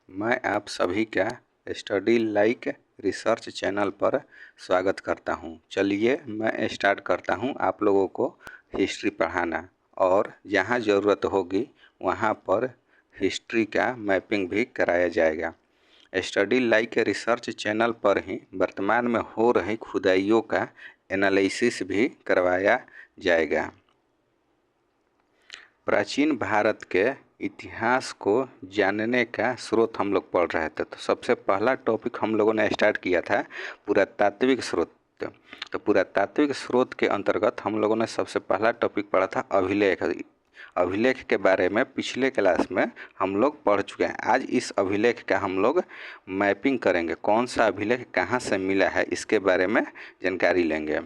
मैं आप सभी का स्टडी लाइक रिसर्च चैनल पर स्वागत करता हूं। चलिए मैं स्टार्ट करता हूं आप लोगों को हिस्ट्री पढ़ाना, और जहां ज़रूरत होगी वहां पर हिस्ट्री का मैपिंग भी कराया जाएगा। स्टडी लाइक रिसर्च चैनल पर ही वर्तमान में हो रही खुदाइयों का एनालिसिस भी करवाया जाएगा। प्राचीन भारत के इतिहास को जानने का स्रोत हम लोग पढ़ रहे थे। तो सबसे पहला टॉपिक हम लोगों ने स्टार्ट किया था पुरातात्विक स्रोत। तो पुरातात्विक स्रोत के अंतर्गत हम लोगों ने सबसे पहला टॉपिक पढ़ा था अभिलेख। अभिलेख के बारे में पिछले क्लास में हम लोग पढ़ चुके हैं। आज इस अभिलेख का हम लोग मैपिंग करेंगे, कौन सा अभिलेख कहाँ से मिला है इसके बारे में जानकारी लेंगे।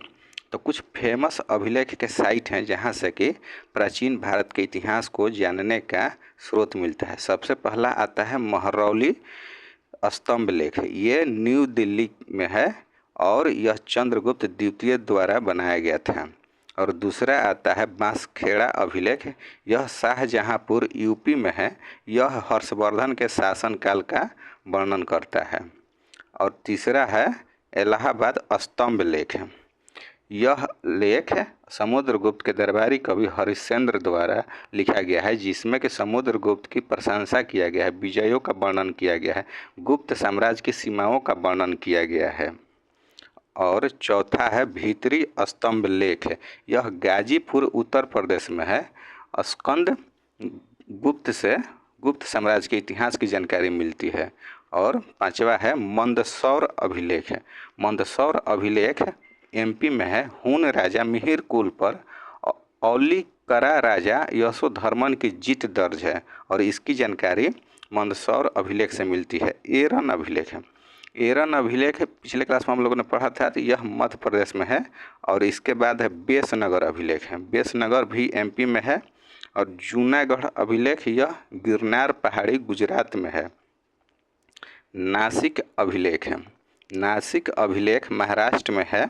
तो कुछ फेमस अभिलेख के साइट हैं जहाँ से कि प्राचीन भारत के इतिहास को जानने का स्रोत मिलता है। सबसे पहला आता है महरौली स्तंभ लेख। ये न्यू दिल्ली में है और यह चंद्रगुप्त द्वितीय द्वारा बनाया गया था। और दूसरा आता है बांसखेड़ा अभिलेख। यह शाहजहांपुर यूपी में है। यह हर्षवर्धन के शासनकाल का वर्णन करता है। और तीसरा है इलाहाबाद स्तंभ लेख। यह लेख समुद्रगुप्त के दरबारी कवि हरिश्चंद्र द्वारा लिखा गया है, जिसमें कि समुद्रगुप्त की प्रशंसा किया गया है, विजयों का वर्णन किया गया है, गुप्त साम्राज्य की सीमाओं का वर्णन किया गया है। और चौथा है भीतरी स्तंभ लेख। यह गाजीपुर उत्तर प्रदेश में है। स्कंद गुप्त साम्राज्य के इतिहास की जानकारी मिलती है। और पांचवा है मंदसौर अभिलेख। मंदसौर अभिलेख एमपी में है। हून राजा मिहिर कुल पर औलिकरा राजा यशोधर्मन की जीत दर्ज है और इसकी जानकारी मंदसौर अभिलेख से मिलती है। एरन अभिलेख है। एरन अभिलेख पिछले क्लास में हम लोगों ने पढ़ा था, तो यह मध्य प्रदेश में है। और इसके बाद है बेसनगर अभिलेख है। बेसनगर भी एमपी में है। और जूनागढ़ अभिलेख, यह गिरनार पहाड़ी गुजरात में है। नासिक अभिलेख है। नासिक अभिलेख महाराष्ट्र में है।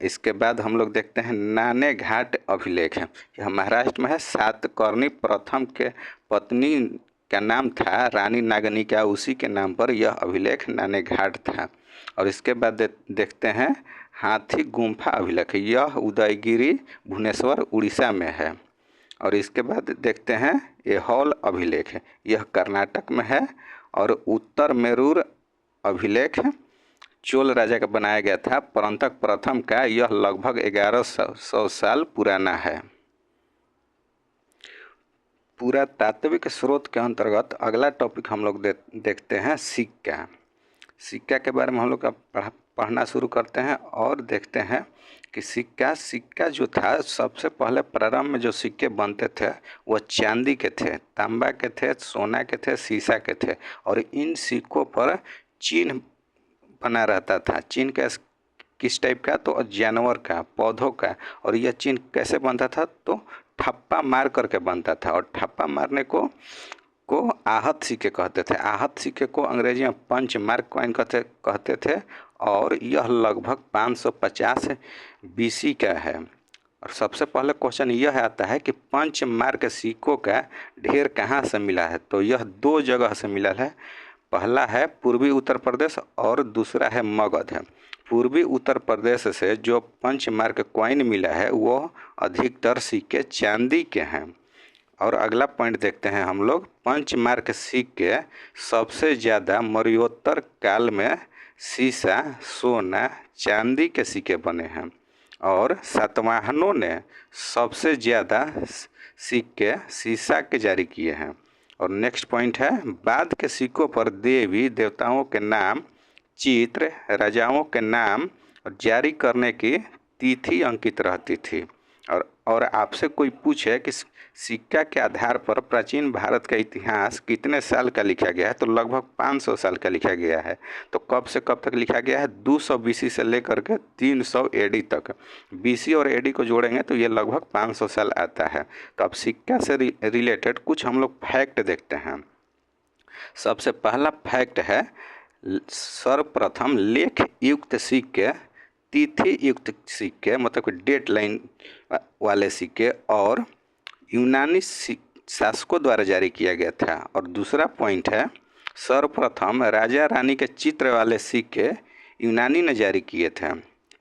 इसके बाद हम लोग देखते हैं नाने घाट अभिलेख है। यह महाराष्ट्र में है। सातकर्णी प्रथम के पत्नी का नाम था रानी नागनिका, उसी के नाम पर यह अभिलेख नाने घाट था। और इसके बाद देखते हैं हाथी गुम्फा अभिलेख। यह उदयगिरी भुवनेश्वर उड़ीसा में है। और इसके बाद देखते हैं ऐहोल अभिलेख। यह कर्नाटक में है। और उत्तर मेरूर अभिलेख चोल राजा का बनाया गया था, परंतक प्रथम का। यह लगभग 1100 साल पुराना है। पुरातात्विक स्रोत के अंतर्गत अगला टॉपिक हम लोग देखते हैं सिक्का। सिक्का के बारे में हम लोग पढ़ना शुरू करते हैं और देखते हैं कि सिक्का जो था, सबसे पहले प्रारंभ में जो सिक्के बनते थे वह चांदी के थे, तांबा के थे, सोना के थे, शीशा के थे। और इन सिक्कों पर चिन्ह बना रहता था। चिन्ह किस टाइप का? तो जानवर का, पौधों का। और यह चिन्ह कैसे बनता था? तो ठप्पा मार करके बनता था। और ठप्पा मारने को आहत सिक्के कहते थे। आहत सिक्के को अंग्रेजी में पंच मार्क कॉइन कहते थे। और यह लगभग 550 बीसी का है। और सबसे पहले क्वेश्चन यह आता है कि पंच मार्क सिक्कों का ढेर कहाँ से मिला है? तो यह दो जगह से मिला है। पहला है पूर्वी उत्तर प्रदेश और दूसरा है मगध है। पूर्वी उत्तर प्रदेश से जो पंच मार्क कॉइन मिला है वो अधिकतर सिक्के चांदी के हैं। और अगला पॉइंट देखते हैं हम लोग, पंच मार्क सिक्के सबसे ज़्यादा मौर्योत्तर काल में शीशा, सोना, चांदी के सिक्के बने हैं। और सातवाहनों ने सबसे ज़्यादा सिक्के शीशा के जारी किए हैं। और नेक्स्ट पॉइंट है, बाद के सिक्कों पर देवी देवताओं के नाम, चित्र, राजाओं के नाम जारी करने की तिथि अंकित रहती थी। और आपसे कोई पूछे कि सिक्का के आधार पर प्राचीन भारत का इतिहास कितने साल का लिखा गया है, तो लगभग 500 साल का लिखा गया है। तो कब से कब तक लिखा गया है? 200 बीसी से लेकर के 300 एडी तक। बीसी और एडी को जोड़ेंगे तो ये लगभग 500 साल आता है। तो अब सिक्का से रिलेटेड कुछ हम लोग फैक्ट देखते हैं। सबसे पहला फैक्ट है, सर्वप्रथम लेख युक्त सिक्के, तिथि युक्त सिक्के, मतलब कि डेट लाइन वाले सिक्के और यूनानी शासकों द्वारा जारी किया गया था। और दूसरा पॉइंट है सर्वप्रथम राजा रानी के चित्र वाले सिक्के यूनानी ने जारी किए थे।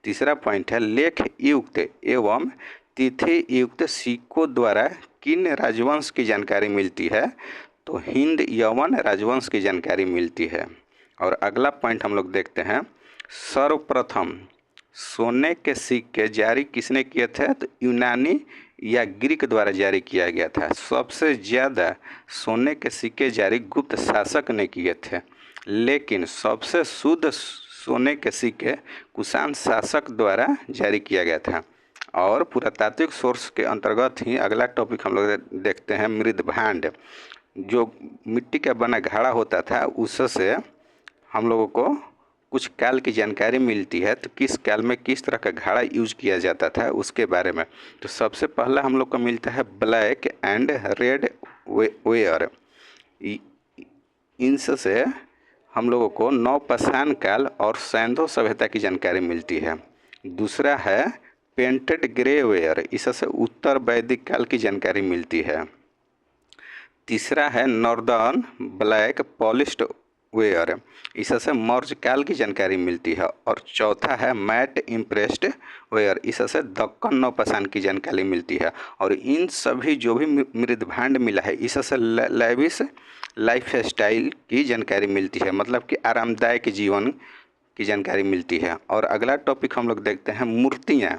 तीसरा पॉइंट है लेख युक्त एवं तिथि युक्त सिक्कों द्वारा किन राजवंश की जानकारी मिलती है, तो हिंद यवन राजवंश की जानकारी मिलती है। और अगला पॉइंट हम लोग देखते हैं, सर्वप्रथम सोने के सिक्के जारी किसने किए थे, तो यूनानी या ग्रीक द्वारा जारी किया गया था। सबसे ज़्यादा सोने के सिक्के जारी गुप्त शासक ने किए थे, लेकिन सबसे शुद्ध सोने के सिक्के कुषाण शासक द्वारा जारी किया गया था। और पुरातात्विक सोर्स के अंतर्गत ही अगला टॉपिक हम लोग देखते हैं मृदभांड। जो मिट्टी का बना घड़ा होता था उससे हम लोगों को कुछ काल की जानकारी मिलती है, तो किस काल में किस तरह का घड़ा यूज किया जाता था उसके बारे में। तो सबसे पहला हम लोग को मिलता है ब्लैक एंड रेड वेयर। इनसे हम लोगों को नवपाषाण काल और सैंधव सभ्यता की जानकारी मिलती है। दूसरा है पेंटेड ग्रे वेयर, इससे उत्तर वैदिक काल की जानकारी मिलती है। तीसरा है नॉर्दर्न ब्लैक पॉलिश्ड वेयर, इससे मौर्य काल की जानकारी मिलती है। और चौथा है मैट इम्प्रेस्ड वेयर, इससे दक्कन नवपाषाण की जानकारी मिलती है। और इन सभी जो भी मृदभांड मिला है इससे लैविश लाइफ स्टाइल की जानकारी मिलती है, मतलब कि आरामदायक जीवन की जानकारी मिलती है। और अगला टॉपिक हम लोग देखते हैं मूर्तियाँ।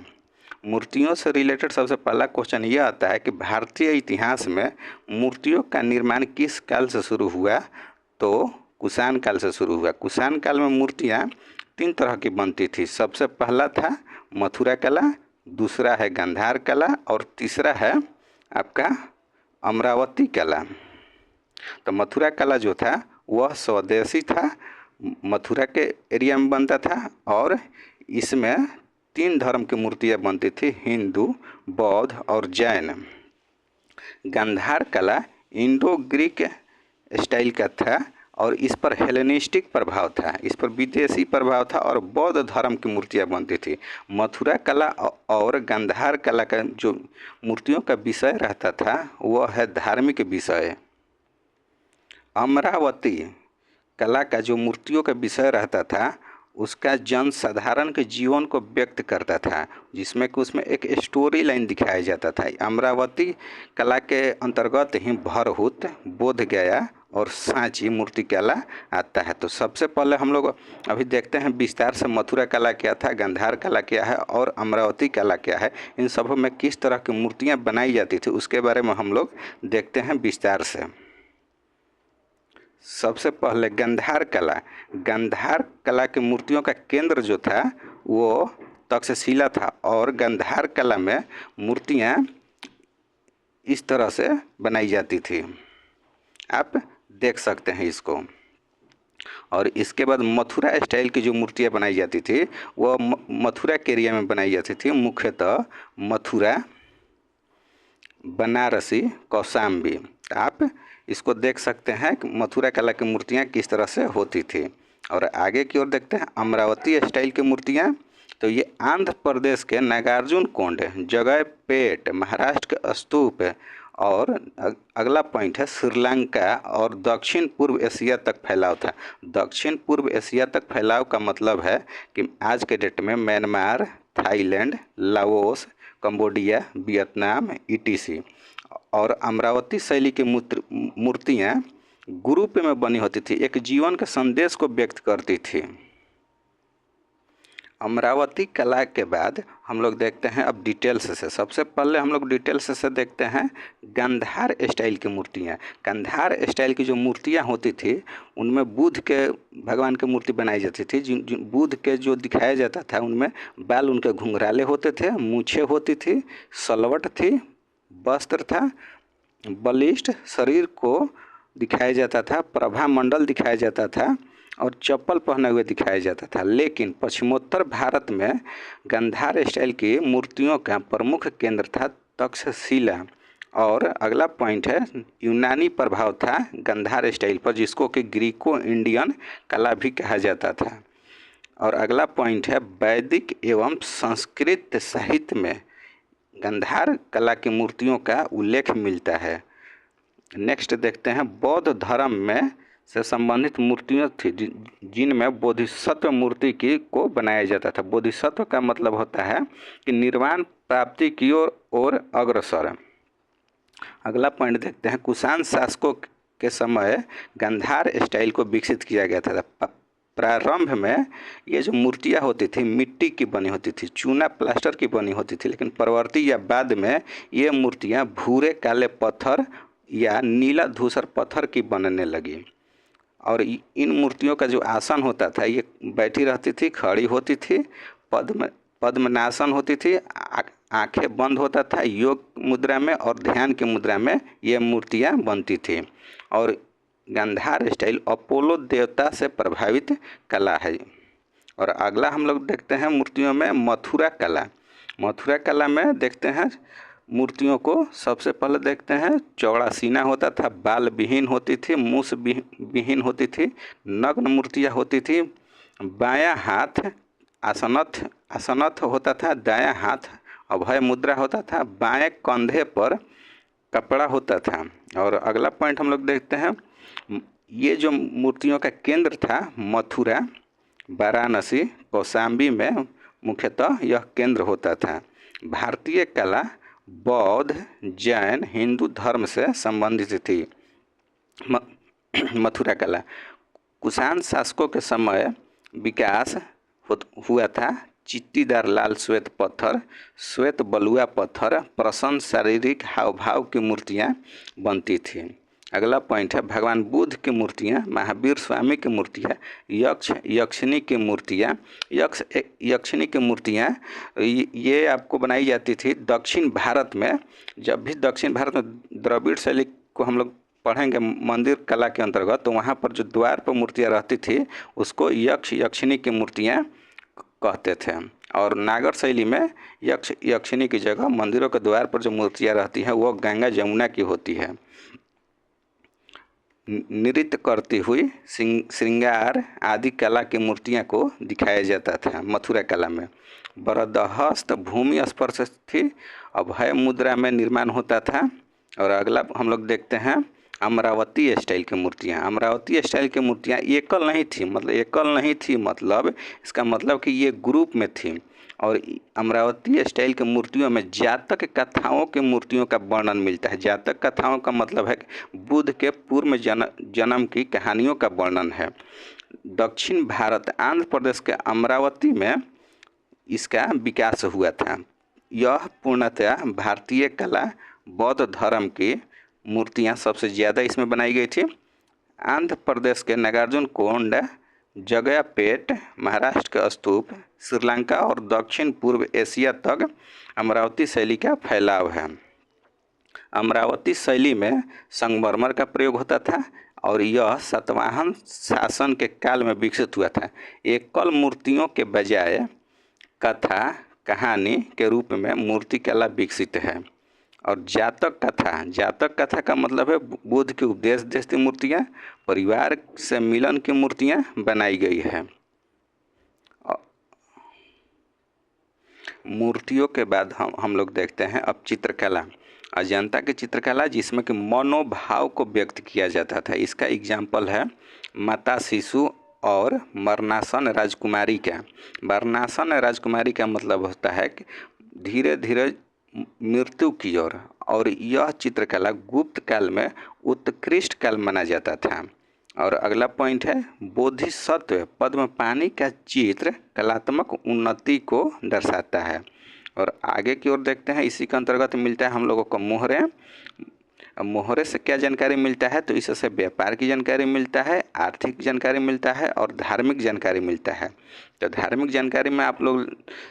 मूर्तियों से रिलेटेड सबसे पहला क्वेश्चन यह आता है कि भारतीय इतिहास में मूर्तियों का निर्माण किस काल से शुरू हुआ, तो कुषाण काल से शुरू हुआ। कुषाण काल में मूर्तियाँ 3 तरह की बनती थी। सबसे पहला था मथुरा कला, दूसरा है गांधार कला और तीसरा है आपका अमरावती कला। तो मथुरा कला जो था वह स्वदेशी था, मथुरा के एरिया में बनता था और इसमें 3 धर्म की मूर्तियाँ बनती थी, हिंदू, बौद्ध और जैन। गांधार कला इंडो ग्रीक स्टाइल का था और इस पर हेलेनिस्टिक प्रभाव था, इस पर विदेशी प्रभाव था और बौद्ध धर्म की मूर्तियाँ बनती थी। मथुरा कला और गांधार कला का जो मूर्तियों का विषय रहता था वह है धार्मिक विषय। अमरावती कला का जो मूर्तियों का विषय रहता था उसका जनसाधारण के जीवन को व्यक्त करता था, जिसमें कि उसमें एक स्टोरी लाइन दिखाया जाता था। अमरावती कला के अंतर्गत ही भरहुत, बोधगया और सांची मूर्ति कला आता है। तो सबसे पहले हम लोग अभी देखते हैं विस्तार से मथुरा कला क्या था, गांधार कला क्या है और अमरावती कला क्या है, इन सब में किस तरह की मूर्तियाँ बनाई जाती थी उसके बारे में हम लोग देखते हैं विस्तार से। सबसे पहले गांधार कला। गांधार कला की मूर्तियों का केंद्र जो था वो तक्षशिला था और गांधार कला में मूर्तियाँ इस तरह से बनाई जाती थी, आप देख सकते हैं इसको। और इसके बाद मथुरा स्टाइल की जो मूर्तियाँ बनाई जाती थी वह मथुरा के एरिया में बनाई जाती थी, मुख्यतः मथुरा, बनारसी, कौशाम्बी। आप इसको देख सकते हैं कि मथुरा कला की मूर्तियाँ किस तरह से होती थी। और आगे की ओर देखते हैं अमरावती स्टाइल की मूर्तियाँ। तो ये आंध्र प्रदेश के नागार्जुन कोंड, जगयपेट, महाराष्ट्र के स्तूप और अगला पॉइंट है श्रीलंका और दक्षिण पूर्व एशिया तक फैलाव था। दक्षिण पूर्व एशिया तक फैलाव का मतलब है कि आज के डेट में Myanmar, Thailand, Laos, Cambodia, Vietnam etc. और अमरावती शैली की मूर्तियाँ ग्रुप में बनी होती थी, एक जीवन के संदेश को व्यक्त करती थी। अमरावती कला के बाद हम लोग देखते हैं अब डिटेल्स से। सबसे पहले हम लोग डिटेल्स से देखते हैं गांधार स्टाइल की मूर्तियाँ। गांधार स्टाइल की जो मूर्तियाँ होती थी उनमें बुद्ध के भगवान की मूर्ति बनाई जाती थी। जिन बुद्ध के जो दिखाया जाता था उनमें बाल उनके घुंघराले होते थे, मूछें होती थी, सलवट थी, वस्त्र था, बलिष्ठ शरीर को दिखाया जाता था, प्रभा मंडल दिखाया जाता था और चप्पल पहने हुए दिखाया जाता था। लेकिन पश्चिमोत्तर भारत में गांधार स्टाइल की मूर्तियों का प्रमुख केंद्र था तक्षशिला। और अगला पॉइंट है यूनानी प्रभाव था गांधार स्टाइल पर, जिसको कि ग्रीको इंडियन कला भी कहा जाता था। और अगला पॉइंट है वैदिक एवं संस्कृत साहित्य में गांधार कला की मूर्तियों का उल्लेख मिलता है। नेक्स्ट देखते हैं बौद्ध धर्म में से संबंधित मूर्तियाँ थी जिनमें बोधिसत्व मूर्ति की को बनाया जाता था। बोधिसत्व का मतलब होता है कि निर्वाण प्राप्ति की ओर अग्रसर। अगला पॉइंट देखते हैं, कुषाण शासकों के समय गांधार स्टाइल को विकसित किया गया था। प्रारंभ में ये जो मूर्तियाँ होती थी मिट्टी की बनी होती थी, चूना प्लास्टर की बनी होती थी, लेकिन परवर्ती या बाद में ये मूर्तियाँ भूरे काले पत्थर या नीला धूसर पत्थर की बनने लगी। और इन मूर्तियों का जो आसन होता था, ये बैठी रहती थी, खड़ी होती थी, पद्मनासन होती थी, आंखें बंद होता था, योग मुद्रा में और ध्यान की मुद्रा में ये मूर्तियाँ बनती थी। और गांधार स्टाइल अपोलो देवता से प्रभावित कला है। और अगला हम लोग देखते हैं मूर्तियों में मथुरा कला। मथुरा कला में देखते हैं मूर्तियों को सबसे पहले देखते हैं चौड़ा सीना होता था, बाल विहीन होती थी, मूछ विहीन होती थी, नग्न मूर्तियाँ होती थी, बायां हाथ आसनथ होता था, दायां हाथ अभय मुद्रा होता था, बाएं कंधे पर कपड़ा होता था। और अगला पॉइंट हम लोग देखते हैं, ये जो मूर्तियों का केंद्र था मथुरा, वाराणसी, कौशाम्बी में मुख्यतः यह केंद्र होता था। भारतीय कला बौद्ध, जैन, हिंदू धर्म से संबंधित थी। मथुरा कला कुषाण शासकों के समय विकास हुआ था। चित्तीदार लाल श्वेत पत्थर, श्वेत बलुआ पत्थर, प्रसन्न शारीरिक हाव भाव की मूर्तियाँ बनती थी। अगला पॉइंट है भगवान बुद्ध की मूर्तियाँ, महावीर स्वामी की मूर्तियाँ, यक्षिणी की मूर्तियाँ। यक्षिणी की मूर्तियाँ ये आपको बनाई जाती थी दक्षिण भारत में। जब भी दक्षिण भारत में द्रविड़ शैली को हम लोग पढ़ेंगे मंदिर कला के अंतर्गत, तो वहाँ पर जो द्वार पर मूर्तियाँ रहती थी उसको यक्षिणी की मूर्तियाँ कहते थे। और नागर शैली में यक्षिणी की जगह मंदिरों के द्वार पर जो मूर्तियाँ रहती हैं वो गंगा जमुना की होती है। नृत्य करती हुई श्रृंगार आदि कला की मूर्तियाँ को दिखाया जाता था मथुरा कला में। बरदहस्त भूमि स्पर्श थी, अभय मुद्रा में निर्माण होता था। और अगला हम लोग देखते हैं अमरावती स्टाइल की मूर्तियाँ। अमरावती स्टाइल की मूर्तियाँ एकल नहीं थी, मतलब इसका मतलब कि ये ग्रुप में थी। और अमरावती स्टाइल के मूर्तियों में जातक कथाओं के मूर्तियों का वर्णन मिलता है। जातक कथाओं का मतलब है बुद्ध के पूर्व जन्म की कहानियों का वर्णन है। दक्षिण भारत आंध्र प्रदेश के अमरावती में इसका विकास हुआ था। यह पूर्णतः भारतीय कला बौद्ध धर्म की मूर्तियाँ सबसे ज़्यादा इसमें बनाई गई थी। आंध्र प्रदेश के नागार्जुन कोंड, जगयापेट, महाराष्ट्र के स्तूप, श्रीलंका और दक्षिण पूर्व एशिया तक अमरावती शैली का फैलाव है। अमरावती शैली में संगमरमर का प्रयोग होता था और यह सातवाहन शासन के काल में विकसित हुआ था। एकल मूर्तियों के बजाय कथा कहानी के रूप में मूर्ति कला विकसित है। और जातक कथा का मतलब है बुद्ध के उपदेश जैसी मूर्तियाँ, परिवार से मिलन की मूर्तियाँ बनाई गई है। मूर्तियों के बाद हम लोग देखते हैं अब चित्रकला। अजंता की चित्रकला जिसमें कि मनोभाव को व्यक्त किया जाता था। इसका एग्जाम्पल है माता शिशु और मरणासन राजकुमारी का। मरणासन राजकुमारी का मतलब होता है कि धीरे धीरे मृत्यु की ओर। और यह चित्रकला गुप्त काल में उत्कृष्ट काल माना जाता था। और अगला पॉइंट है बोधिसत्व पद्मपाणि का चित्र कलात्मक उन्नति को दर्शाता है। और आगे की ओर देखते हैं, इसी के अंतर्गत मिलता है हम लोगों को मोहरे। मोहरे से क्या जानकारी मिलता है, तो इससे व्यापार की जानकारी मिलता है, आर्थिक जानकारी मिलता है और धार्मिक जानकारी मिलता है। तो धार्मिक जानकारी में आप लोग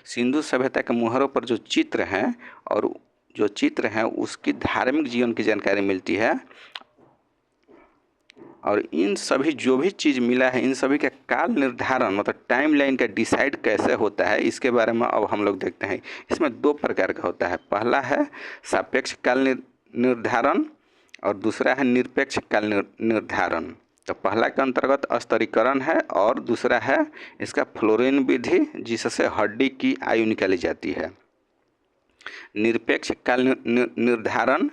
सिंधु सभ्यता के मोहरों पर जो चित्र हैं और जो चित्र हैं उसकी धार्मिक जीवन की जानकारी मिलती है। और इन सभी जो भी चीज़ मिला है इन सभी का काल निर्धारण मतलब टाइम लाइन का डिसाइड कैसे होता है, इसके बारे में अब हम लोग देखते हैं। इसमें दो प्रकार का होता है। पहला है सापेक्ष काल निर्धारण और दूसरा है निरपेक्ष काल निर्धारण। तो पहला के अंतर्गत स्तरीकरण है और दूसरा है इसका फ्लोरीन विधि जिससे हड्डी की आयु निकाली जाती है। निरपेक्ष काल निर्धारण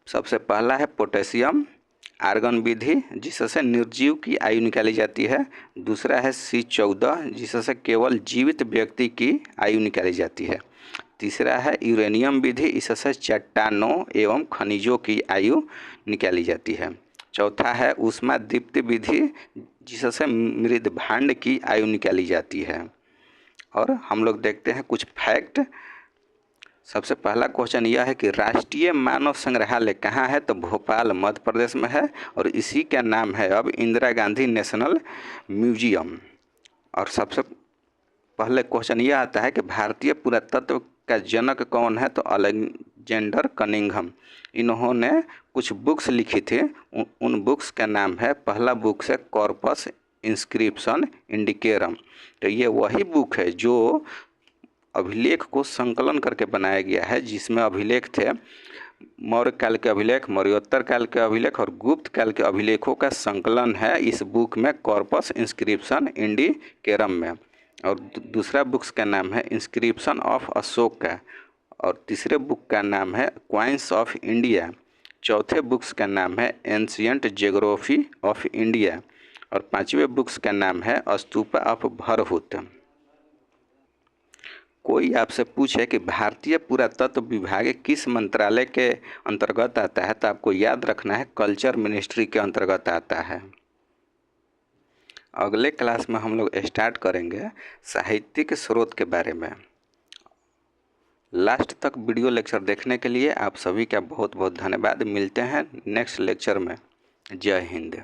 सबसे पहला है पोटेशियम, आर्गन विधि, जिससे निर्जीव की आयु निकाली जाती है। दूसरा है C14, जिससे केवल जीवित व्यक्ति की आयु निकाली जाती है। तीसरा है यूरेनियम विधि, इससे चट्टानों एवं खनिजों की आयु निकाली जाती है। चौथा है ऊष्मादीप्ति विधि, जिससे मृद भांड की आयु निकाली जाती है। और हम लोग देखते हैं कुछ फैक्ट। सबसे पहला क्वेश्चन यह है कि राष्ट्रीय मानव संग्रहालय कहाँ है, तो भोपाल मध्य प्रदेश में है और इसी का नाम है अब इंदिरा गांधी नेशनल म्यूजियम। और सबसे पहले क्वेश्चन यह आता है कि भारतीय पुरातत्व का जनक कौन है, तो अलेक्जेंडर कनिंघम। इन्होंने कुछ बुक्स लिखी थी, उन बुक्स का नाम है, पहला बुक है कॉर्पस इंस्क्रिप्शन इंडिकेरम। तो ये वही बुक है जो अभिलेख को संकलन करके बनाया गया है, जिसमें अभिलेख थे मौर्य काल के अभिलेख, मौर्योत्तर काल के अभिलेख और गुप्त काल के अभिलेखों का संकलन है इस बुक में, कॉर्पस इंस्क्रिप्शन इंडिकेरम में। और दूसरा बुक्स का नाम है इंस्क्रिप्शन ऑफ अशोक का, और तीसरे बुक का नाम है क्वाइंस ऑफ इंडिया। चौथे बुक्स का नाम है एंशियंट ज्योग्राफी ऑफ इंडिया और पांचवें बुक्स का नाम है स्तूपा ऑफ भरहुत। कोई आपसे पूछे कि भारतीय पुरातत्व विभाग किस मंत्रालय के अंतर्गत आता है, तो आपको याद रखना है कल्चर मिनिस्ट्री के अंतर्गत आता है। अगले क्लास में हम लोग स्टार्ट करेंगे साहित्यिक स्रोत के बारे में। लास्ट तक वीडियो लेक्चर देखने के लिए आप सभी का बहुत बहुत धन्यवाद। मिलते हैं नेक्स्ट लेक्चर में। जय हिंद।